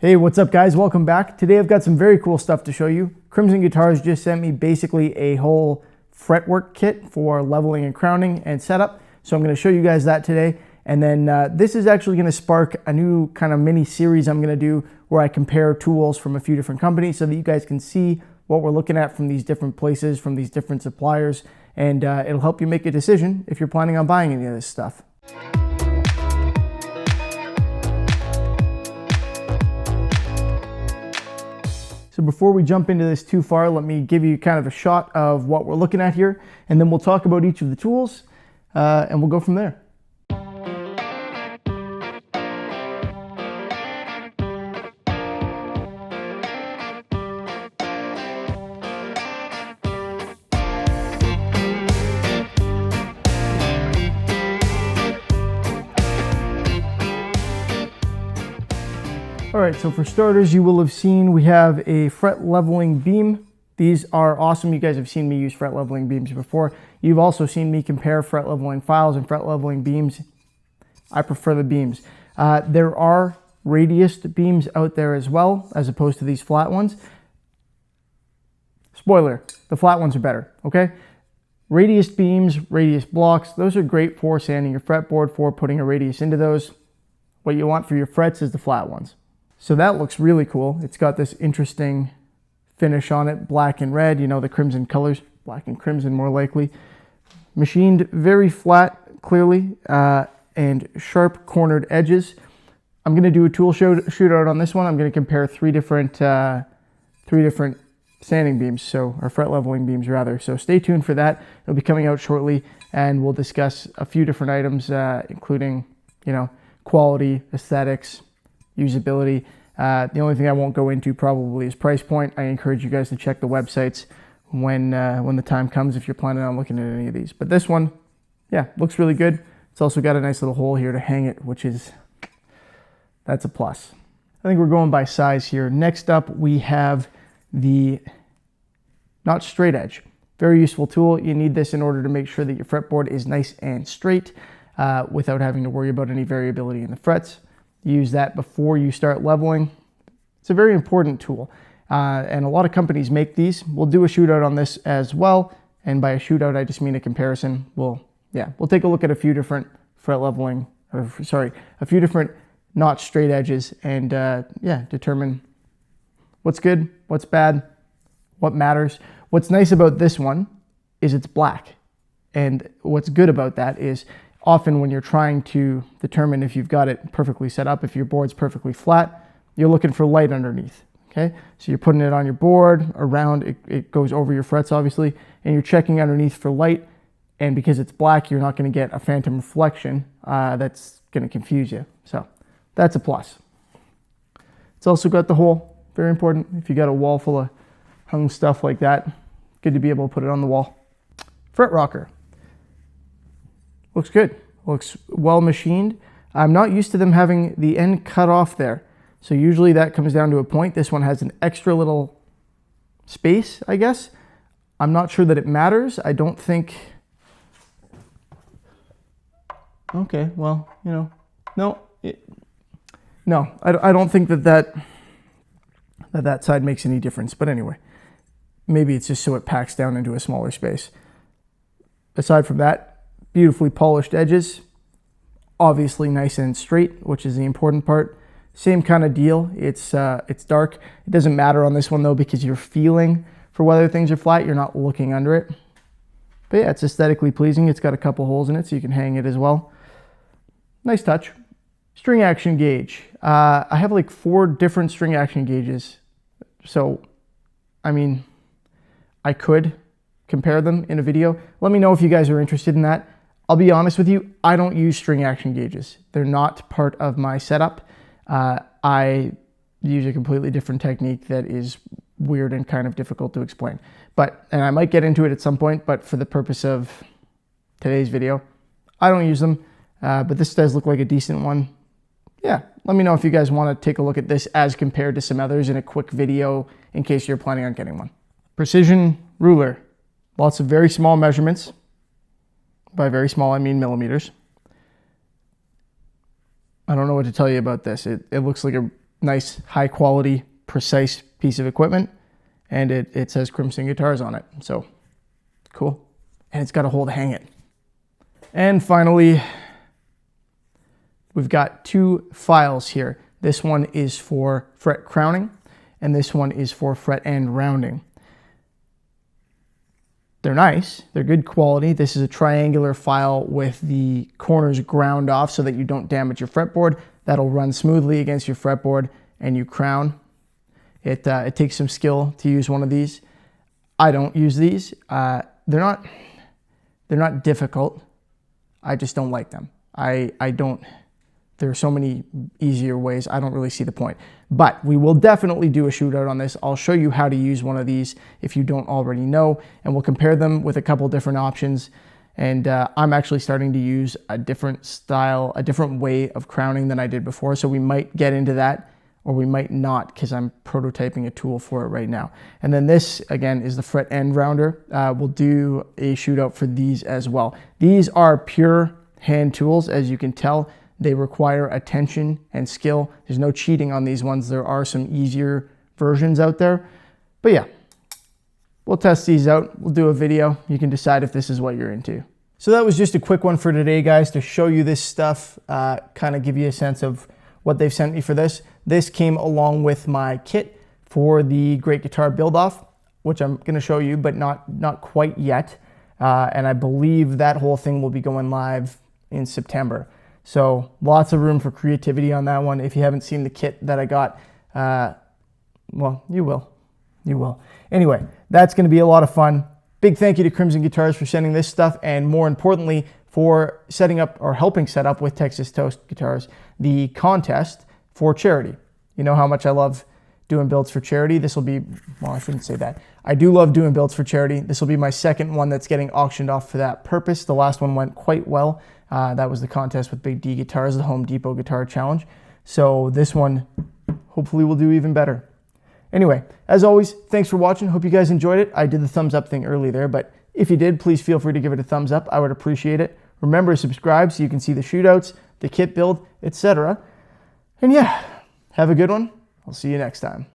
Hey, what's up guys? Welcome back. Today I've got some very cool stuff to show you. Crimson Guitars just sent me basically a whole fretwork kit for leveling and crowning and setup. So I'm going to show you guys that today. And then this is actually going to spark a new kind of mini series I'm going to do where I compare tools from a few different companies so that you guys can see what we're looking at from these different places, from these different suppliers. And it'll help you make a decision if you're planning on buying any of this stuff. So before we jump into this too far, let me give you kind of a shot of what we're looking at here, and then we'll talk about each of the tools, and we'll go from there. All right, so for starters, you will have seen we have a fret leveling beam. These are awesome. You guys have seen me use fret leveling beams before. You've also seen me compare fret leveling files and fret leveling beams. I prefer the beams. There are radiused beams out there as well, as opposed to these flat ones. Spoiler, the flat ones are better, okay? Radius beams, radius blocks, those are great for sanding your fretboard, for putting a radius into those. What you want for your frets is the flat ones. So that looks really cool. It's got this interesting finish on it, black and red, you know, the crimson colors, black and crimson more likely. Machined very flat, clearly, and sharp cornered edges. I'm gonna do a tool shootout on this one. I'm gonna compare three different sanding beams, or fret leveling beams rather. So stay tuned for that. It'll be coming out shortly, and we'll discuss a few different items, including, you know, quality, aesthetics, usability. The only thing I won't go into probably is price point. I encourage you guys to check the websites when the time comes if you're planning on looking at any of these. But this one, yeah, looks really good. It's also got a nice little hole here to hang it, that's a plus. I think we're going by size here. Next up, we have the notch straight edge. Very useful tool. You need this in order to make sure that your fretboard is nice and straight without having to worry about any variability in the frets. Use that before you start leveling. It's a very important tool, and a lot of companies make these. We'll do a shootout on this as well, and by a shootout I just mean a comparison. We'll take a look at a few different a few different notch straight edges, and determine what's good, what's bad, what matters. What's nice about this one is it's black, and what's good about that is often when you're trying to determine if you've got it perfectly set up, if your board's perfectly flat, you're looking for light underneath, okay? So you're putting it on your board, around, it goes over your frets obviously, and you're checking underneath for light, and because it's black, you're not gonna get a phantom reflection that's gonna confuse you. So that's a plus. It's also got the hole, very important. If you got a wall full of hung stuff like that, good to be able to put it on the wall. Fret rocker. Looks good, looks well machined. I'm not used to them having the end cut off there. So usually that comes down to a point. This one has an extra little space, I guess. I'm not sure that it matters. I don't think, okay, well, you know, no, I don't think that side makes any difference. But anyway, maybe it's just so it packs down into a smaller space. Aside from that, beautifully polished edges, obviously nice and straight, which is the important part. Same kind of deal. It's dark. It doesn't matter on this one though, because you're feeling for whether things are flat. You're not looking under it. But yeah, it's aesthetically pleasing. It's got a couple holes in it, so you can hang it as well. Nice touch. String action gauge. I have like 4 different string action gauges. So, I mean, I could compare them in a video. Let me know if you guys are interested in that. I'll be honest with you, I don't use string action gauges. They're not part of my setup. I use a completely different technique that is weird and kind of difficult to explain. And I might get into it at some point, but for the purpose of today's video, I don't use them. But this does look like a decent one. Yeah, let me know if you guys want to take a look at this as compared to some others in a quick video in case you're planning on getting one. Precision ruler. Lots of very small measurements. By very small, I mean millimeters. I don't know what to tell you about this. It looks like a nice, high quality, precise piece of equipment. And it says Crimson Guitars on it. So cool. And it's got a hole to hang it. And finally, we've got 2 files here. This one is for fret crowning, and this one is for fret end rounding. They're nice, they're good quality. This is a triangular file with the corners ground off so that you don't damage your fretboard. That'll run smoothly against your fretboard and you crown. It takes some skill to use one of these. I don't use these. They're not difficult. I just don't like them. There are so many easier ways. I don't really see the point. But we will definitely do a shootout on this. I'll show you how to use one of these if you don't already know, and we'll compare them with a couple different options. And I'm actually starting to use a different style, a different way of crowning than I did before. So we might get into that, or we might not, because I'm prototyping a tool for it right now. And then this, again, is the fret end rounder. We'll do a shootout for these as well. These are pure hand tools, as you can tell. They require attention and skill. There's no cheating on these ones. There are some easier versions out there. But yeah, we'll test these out. We'll do a video. You can decide if this is what you're into. So that was just a quick one for today, guys, to show you this stuff, kind of give you a sense of what they've sent me for this. This came along with my kit for the Great Guitar Build-Off, which I'm going to show you, but not quite yet. And I believe that whole thing will be going live in September. So lots of room for creativity on that one. If you haven't seen the kit that I got, well, you will. You will. Anyway, that's going to be a lot of fun. Big thank you to Crimson Guitars for sending this stuff, and more importantly, for setting up or helping set up with Texas Toast Guitars the contest for charity. You know how much I love doing builds for charity. This will be, well, I shouldn't say that. I do love doing builds for charity. This will be my second one that's getting auctioned off for that purpose. The last one went quite well. That was the contest with Big D Guitars, the Home Depot Guitar Challenge. So this one hopefully will do even better. Anyway, as always, thanks for watching. Hope you guys enjoyed it. I did the thumbs up thing early there, but if you did, please feel free to give it a thumbs up. I would appreciate it. Remember to subscribe so you can see the shootouts, the kit build, etc. And yeah, have a good one. I'll see you next time.